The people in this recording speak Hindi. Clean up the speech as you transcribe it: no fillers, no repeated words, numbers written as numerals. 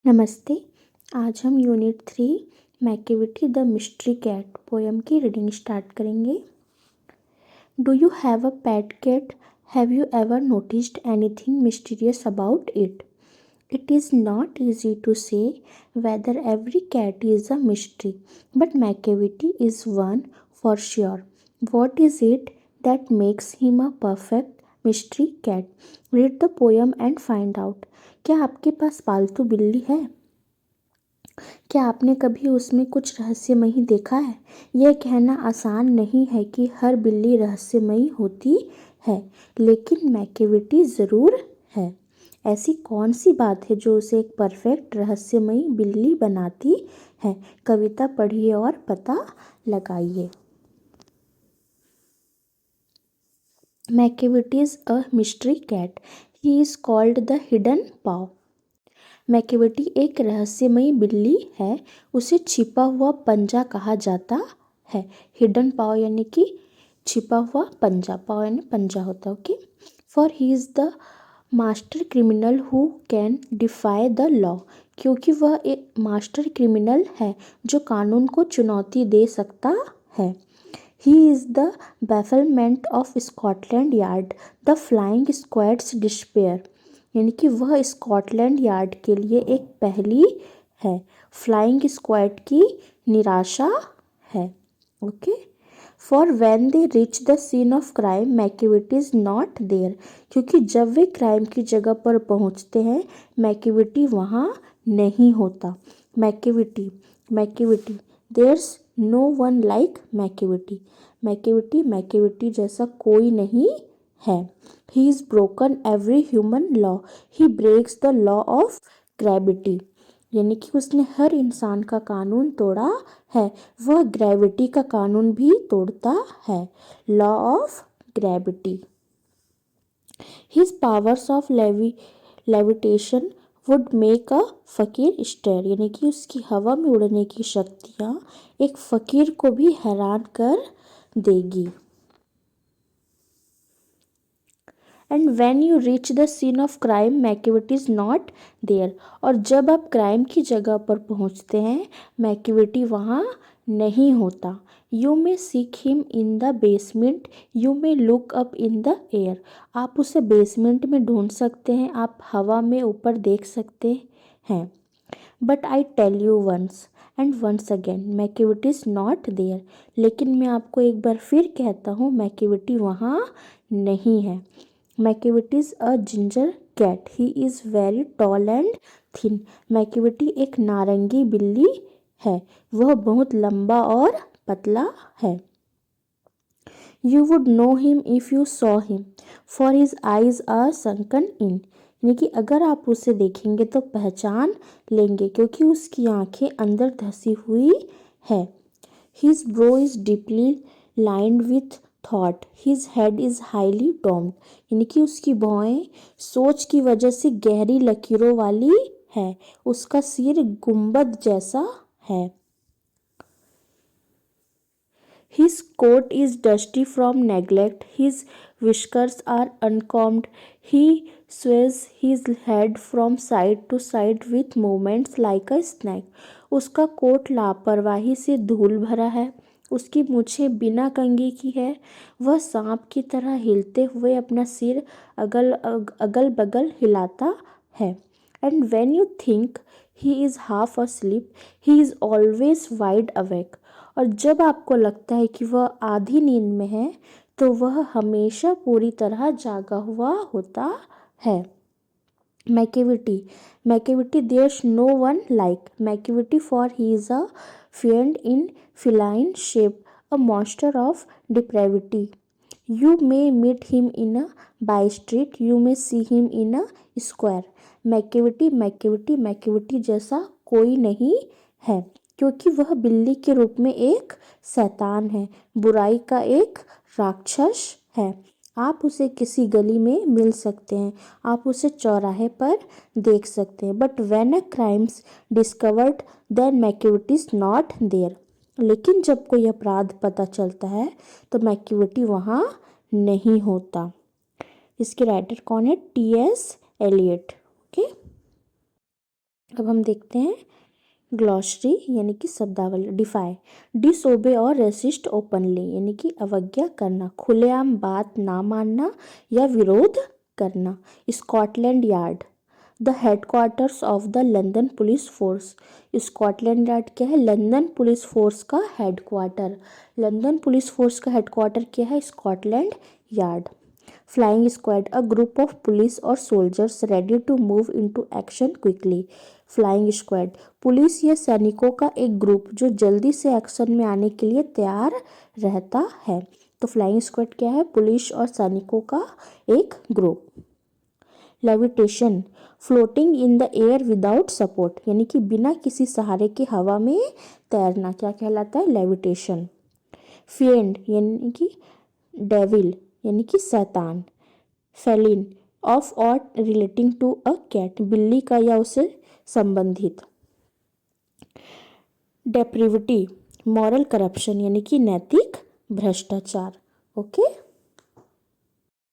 नमस्ते। आज हम unit 3 Macavity the mystery cat poem की रीडिंग स्टार्ट करेंगे। Do you have a pet cat? Have you ever noticed anything mysterious about it? It is not easy to say whether every cat is a mystery, but McCavity is one for sure. What is it that makes him a perfect mystery cat? Read the poem and find out. क्या आपके पास पालतू बिल्ली है? क्या आपने कभी उसमें कुछ रहस्यमयी देखा है? यह कहना आसान नहीं है कि हर बिल्ली रहस्यमयी होती है, लेकिन मैकेविटी ज़रूर है। ऐसी कौन सी बात है जो उसे एक परफेक्ट रहस्यमयी बिल्ली बनाती है? कविता पढ़िए और पता लगाइए। Macavity is a mystery cat. He is called the hidden paw. Macavity एक रहस्यमयी बिल्ली है। उसे छिपा हुआ पंजा कहा जाता है। हिडन पाव यानी कि छिपा हुआ पंजा, पाव यानी पंजा होता है। Okay. For he is the master criminal who can defy the law. क्योंकि वह एक मास्टर क्रिमिनल है जो कानून को चुनौती दे सकता है। He is the bafflement of Scotland Yard, the flying squad's despair. यानी कि वह स्कॉटलैंड यार्ड के लिए एक पहेली है। फ्लाइंग स्क्वाड की निराशा है। Okay. For when they reach the scene of crime Macavity is not there. क्योंकि जब वे क्राइम की जगह पर पहुंचते हैं मैकेविटी वहाँ नहीं होता। Macavity Macavity there's no one like Macavity. Macavity जैसा कोई नहीं है। He is broken every human law. He breaks the law of gravity. यानी कि उसने हर इंसान का कानून तोड़ा है। वह ग्रेविटी का कानून भी तोड़ता है। Law of gravity. His powers of levitation would make a फ़कीर स्टेयर। यानी कि उसकी हवा में उड़ने की शक्तियाँ एक फ़कीर को भी हैरान कर देगी। And when you reach the scene of crime Macavity is not there. और जब आप क्राइम की जगह पर पहुंचते हैं मैकेविटी वहाँ नहीं होता। You may seek him in the basement, you may look up in the air. आप उसे बेसमेंट में ढूंढ सकते हैं, आप हवा में ऊपर देख सकते हैं। But I tell you once and once again Macavity is not there. लेकिन मैं आपको एक बार फिर कहता हूँ मैकेविटी वहाँ नहीं है। Macavity is a ginger cat. He is very tall and thin. Macavity एक नारंगी बिल्ली है। वह बहुत लंबा और पतला है। You would know him if you saw him, for his eyes are sunken in. यानी कि अगर आप उसे देखेंगे तो पहचान लेंगे क्योंकि उसकी आंखें अंदर धसी हुई है। His bro is deeply lined with thought, his head is highly doomed. यानी कि उसकी भौहें सोच की वजह से गहरी लकीरों वाली है। उसका सिर गुंबद जैसा है। His coat is dusty from neglect, his whiskers are uncombed, he sways his head from side to side with movements like a snake. उसका कोट लापरवाही से धूल भरा है, उसकी मूछें बिना कंघी की है। वह सांप की तरह हिलते हुए अपना सिर अगल बगल हिलाता है। And when you think he is half asleep, he is always wide awake. और जब आपको लगता है कि वह आधी नींद में है तो वह हमेशा पूरी तरह जागा हुआ होता है। Macavity there's no one like Macavity, for he is a fiend in feline shape, a monster of depravity. You may meet him in a by street, you may see him in a square. Macavity जैसा कोई नहीं है क्योंकि वह बिल्ली के रूप में एक शैतान है, बुराई का एक राक्षस है। आप उसे किसी गली में मिल सकते हैं, आप उसे चौराहे पर देख सकते हैं। But when a crime's discovered then Macavity is not there. लेकिन जब कोई अपराध पता चलता है तो मैकेविटी वहाँ नहीं होता। इसके राइटर कौन है? टी.एस. एलियट। ओके। अब हम देखते हैं ग्लॉसरी यानी कि शब्दावली। डिफाई, डिसओबे और रेसिस्ट ओपनली यानी कि अवज्ञा करना, खुलेआम बात ना मानना या विरोध करना। Scotland Yard, the headquarters of the London police force. Scotland Yard क्या है? लंदन पुलिस फोर्स का हेडक्वार्टर। लंदन पुलिस फोर्स का हेडक्वार्टर क्या है? Scotland Yard. Flying squad, a group of police और soldiers ready to move into action quickly. Flying squad, police या सैनिकों का एक ग्रुप जो जल्दी से एक्शन में आने के लिए तैयार रहता है। तो फ्लाइंग स्क्वाड क्या है? पुलिस और सैनिकों का एक group. Levitation, floating in the air without support यानी कि बिना किसी सहारे के हवा में तैरना, क्या कहलाता है? लेविटेशन। फिएंड यानी कि डेविल यानी कि शैतान। फेलिन, ऑफ और रिलेटिंग टू अ कैट, बिल्ली का या उससे संबंधित। डेप्रिविटी, मॉरल करप्शन यानी कि नैतिक भ्रष्टाचार। ओके।